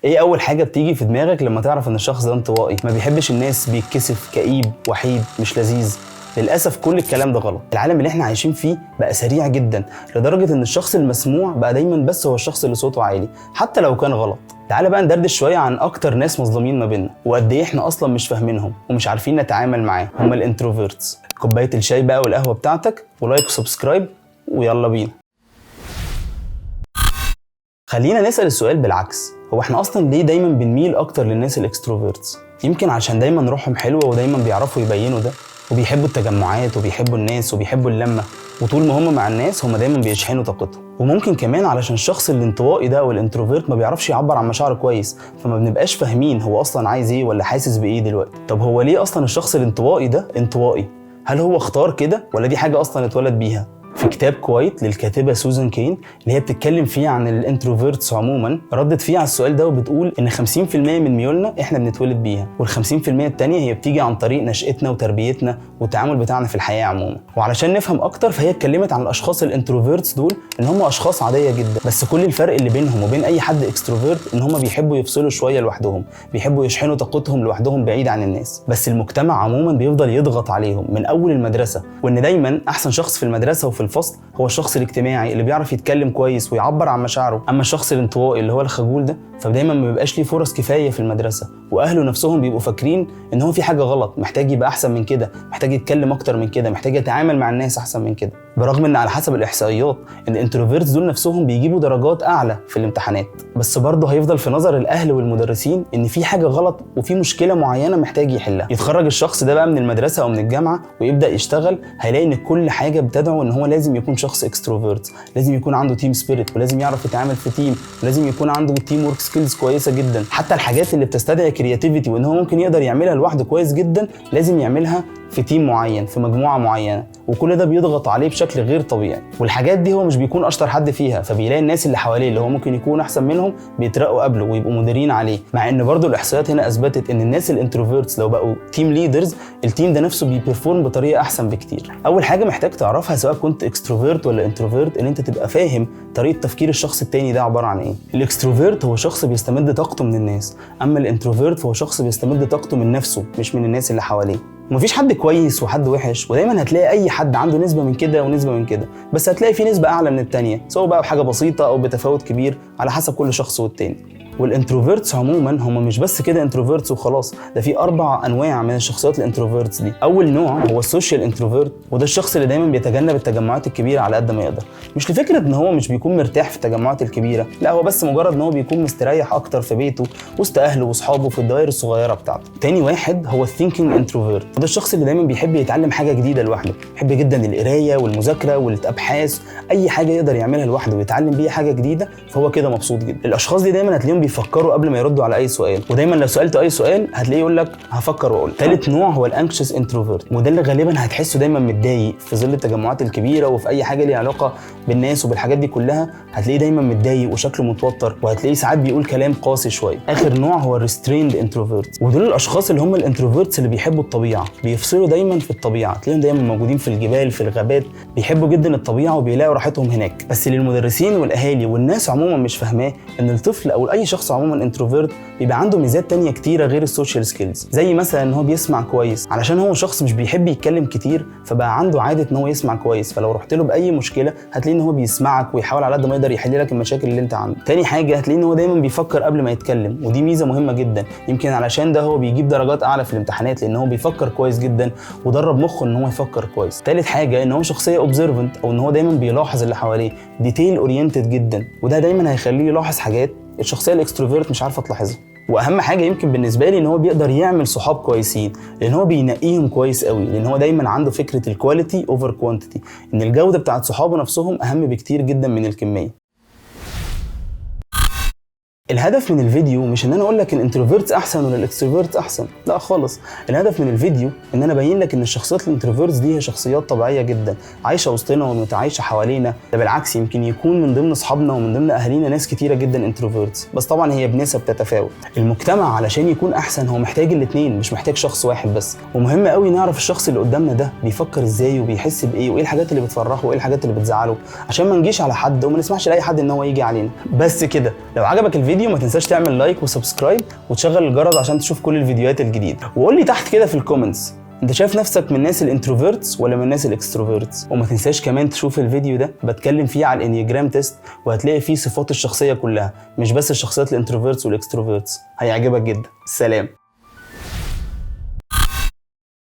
ايه اول حاجه بتيجي في دماغك لما تعرف ان الشخص ده انطوائي؟ ما بيحبش الناس، بيتكسف، كئيب، وحيد، مش لذيذ. للاسف كل الكلام ده غلط. العالم اللي احنا عايشين فيه بقى سريع جدا لدرجه ان الشخص المسموع بقى دايما بس هو الشخص اللي صوته عالي حتى لو كان غلط. تعالى بقى ندردش شويه عن اكتر ناس مظلومين ما بيننا وقد ايه احنا اصلا مش فاهمينهم ومش عارفين نتعامل معاهم. هم الانتروفيرتس. كوبايه الشاي بقى والقهوه بتاعتك ولايك وسبسكرايب ويلا بينا. خلينا نسأل السؤال بالعكس، هو احنا اصلا ليه دايما بنميل اكتر للناس الاكستروفيرتس؟ يمكن عشان دايما روحهم حلوه ودايما بيعرفوا يبينوا ده، وبيحبوا التجمعات وبيحبوا الناس وبيحبوا اللمه، وطول ما هم مع الناس هم دايما بيشحنوا طاقتهم. وممكن كمان علشان الشخص الانطوائي ده والانتروفيرت ما بيعرفش يعبر عن مشاعره كويس، فما بنبقاش فاهمين هو اصلا عايز ايه ولا حاسس بايه دلوقتي. طب هو ليه اصلا الشخص الانطوائي ده انطوائي؟ هل هو اختار كده ولا دي حاجه اصلا اتولد بيها؟ في كتاب كويت للكاتبه سوزان كين اللي هي بتتكلم فيه عن الانتروفيرتس عموما، ردت فيه على السؤال ده وبتقول ان 50% من ميولنا احنا بنتولد بيها، وال50% التانية هي بتيجي عن طريق نشأتنا وتربيتنا والتعامل بتاعنا في الحياه عموما. وعلشان نفهم اكتر فهي اتكلمت عن الاشخاص الانتروفيرتس دول ان هم اشخاص عاديه جدا، بس كل الفرق اللي بينهم وبين اي حد اكستروفيرت ان هم بيحبوا يفصلوا شويه لوحدهم، بيحبوا يشحنوا طاقتهم لوحدهم بعيد عن الناس. بس المجتمع عموما بيفضل يضغط عليهم من اول المدرسه، وان دايما احسن شخص في المدرسه وفي الفصل هو الشخص الاجتماعي اللي بيعرف يتكلم كويس ويعبر عن مشاعره. اما الشخص الانطوائي اللي هو الخجول ده فدايما ما بيبقاش ليه فرص كفايه في المدرسه، واهله نفسهم بيبقوا فاكرين ان هو في حاجه غلط، محتاج يبقى احسن من كده، محتاج يتكلم اكتر من كده، محتاج يتعامل مع الناس احسن من كده. برغم ان على حسب الاحصائيات ان الانتروفيرتس دول نفسهم بيجيبوا درجات اعلى في الامتحانات، بس برضه هيفضل في نظر الاهل والمدرسين ان في حاجه غلط وفي مشكله معينه محتاج يحلها. يتخرج الشخص ده بقى من المدرسه او من الجامعه ويبدا يشتغل، هيلاقي ان كل حاجه بتدعو ان هو لازم يكون شخص اكستروفيرت، لازم يكون عنده تيم سبيريت، ولازم يعرف يتعامل في تيم، ولازم يكون عنده تيم ورك سكيلز كويسه جدا. حتى الحاجات اللي بتستدعي كرياتيفيتي وان هو ممكن يقدر يعملها لوحده كويس جدا لازم يعملها في تيم معين، في مجموعه معينه، وكل ده بيضغط عليه بشكل غير طبيعي. والحاجات دي هو مش بيكون اشطر حد فيها، فبيلاقي الناس اللي حواليه اللي هو ممكن يكون احسن منهم بيترقوا قبله ويبقوا مديرين عليه. مع ان برضو الاحصائيات هنا اثبتت ان الناس الانتروفيرتس لو بقوا تيم ليدرز التيم ده نفسه بيبرفورم بطريقه احسن بكتير. اول حاجه محتاج تعرفها سواء كنت اكستروفيرت ولا انتروفيرت ان انت تبقى فاهم طريقه تفكير الشخص التاني ده عباره عن ايه. الاكستروفيرت هو شخص بيستمد طاقته من الناس، اما الانتروفيرت هو شخص بيستمد طاقته من نفسه مش من الناس اللي حواليه. ومفيش حد كويس وحد وحش، ودايما هتلاقي اي حد عنده نسبه من كده ونسبه من كده، بس هتلاقي في نسبه اعلى من التانية سواء بقى بحاجه بسيطه او بتفاوت كبير على حسب كل شخص والتاني. والانتروفيرتس عموما هم مش بس كده انتروفيرتس وخلاص، ده في 4 انواع من الشخصيات الانتروفيرتس دي. اول نوع هو السوشيال انتروفيرت، وده الشخص اللي دايما بيتجنب التجمعات الكبيره على قد ما يقدر، مش لفكره ان هو مش بيكون مرتاح في التجمعات الكبيره، لا هو بس مجرد ان هو بيكون مستريح اكتر في بيته وسط اهله واصحابه في الدوائر الصغيره بتاعته. تاني واحد هو الثينكينج انتروفيرت، وده الشخص اللي دايما بيحب يتعلم حاجه جديده لوحده، بيحب جدا القرايه والمذاكره والابحاث، اي حاجه يقدر يعملها لوحده ويتعلم بيها حاجه جديده فهو كده مبسوط جدا. الاشخاص دي دايما هتلاقيهم بيفكروا قبل ما يردوا على اي سؤال، ودايما لو سالته اي سؤال هتلاقيه يقول لك هفكر واقول. ثالث نوع هو الانكشس انتروفيرت، وده اللي غالبا هتحسه دايما متضايق في ظل التجمعات الكبيره وفي اي حاجه ليها علاقه بالناس وبالحاجات دي كلها، هتلاقيه دايما متضايق وشكله متوتر، وهتلاقيه ساعات بيقول كلام قاسي شويه. اخر نوع هو الريستريند انتروفيرت، ودول الاشخاص اللي هم الانتروفيرتس اللي بيحبوا الطبيعه، بيفصلوا دايما في الطبيعه، تلاقيهم دايما موجودين في الجبال في الغابات، بيحبوا جدا الطبيعه وبيلاقوا راحتهم هناك. بس للمدرسين والاهالي والناس عموما مش فاهماه ان الطفل او اي شخص عموما انتروفيرت بيبقى عنده ميزات تانية كتيرة غير السوشيال سكيلز، زي مثلا ان هو بيسمع كويس، علشان هو شخص مش بيحب يتكلم كتير فبقى عنده عادة ان هو يسمع كويس، فلو رحت له باي مشكلة هتلاقيه ان هو بيسمعك ويحاول على قد ما يقدر يحل لك المشاكل اللي انت عندك. تاني حاجة هتلاقيه ان هو دايما بيفكر قبل ما يتكلم، ودي ميزة مهمة جدا، يمكن علشان ده هو بيجيب درجات اعلى في الامتحانات لان هو بيفكر كويس جدا ودرب مخه ان هو يفكر كويس. تالت حاجة ان هو شخصية اوبزرفنت، او ان هو دايما بيلاحظ اللي حواليه، ديتيل اورينتد جدا، وده دايما هيخليه يلاحظ حاجات الشخصية الاكستروفيرت مش عارفة تلاحظها. واهم حاجه يمكن بالنسبه لي ان هو بيقدر يعمل صحاب كويسين، لان هو بينقيهم كويس قوي، لان هو دايما عنده فكره الكواليتي اوفر كوانتيتي، ان الجوده بتاعت صحابه نفسهم اهم بكتير جدا من الكميه. الهدف من الفيديو مش ان انا اقول لك الانتروفيرتس احسن ولا الاكستروفيرتس احسن، لا خالص. الهدف من الفيديو ان انا ابين لك ان الشخصيات الانتروفيرتس دي هي شخصيات طبيعيه جدا عايشه وسطنا ومتعايشه حوالينا، ده بالعكس يمكن يكون من ضمن اصحابنا ومن ضمن اهالينا ناس كتيره جدا انتروفيرتس، بس طبعا هي بنسب تتفاوت. المجتمع علشان يكون احسن هو محتاج الاثنين، مش محتاج شخص واحد بس. ومهم قوي نعرف الشخص اللي قدامنا ده بيفكر ازاي وبيحس بايه، وايه الحاجات اللي بتفرحه وايه الحاجات اللي بتزعله، عشان ما نجيش على حد وما نسمحش لاي حد ان هو يجي علينا. بس كده، لو عجبك الفيديو الفيديو ما تنساش تعمل لايك وسبسكرايب وتشغل الجرس عشان تشوف كل الفيديوهات الجديدة. وقول لي تحت كده في الكومنتس انت شايف نفسك من الناس الانتروفيرتس ولا من الناس الاكستروفيرتس. وما تنساش كمان تشوف الفيديو ده بتكلم فيه على الانيجرام تيست، وهتلاقي فيه صفات الشخصية كلها مش بس الشخصيات الانتروفيرتس والاكستروفيرتس. هيعجبك جدا. سلام.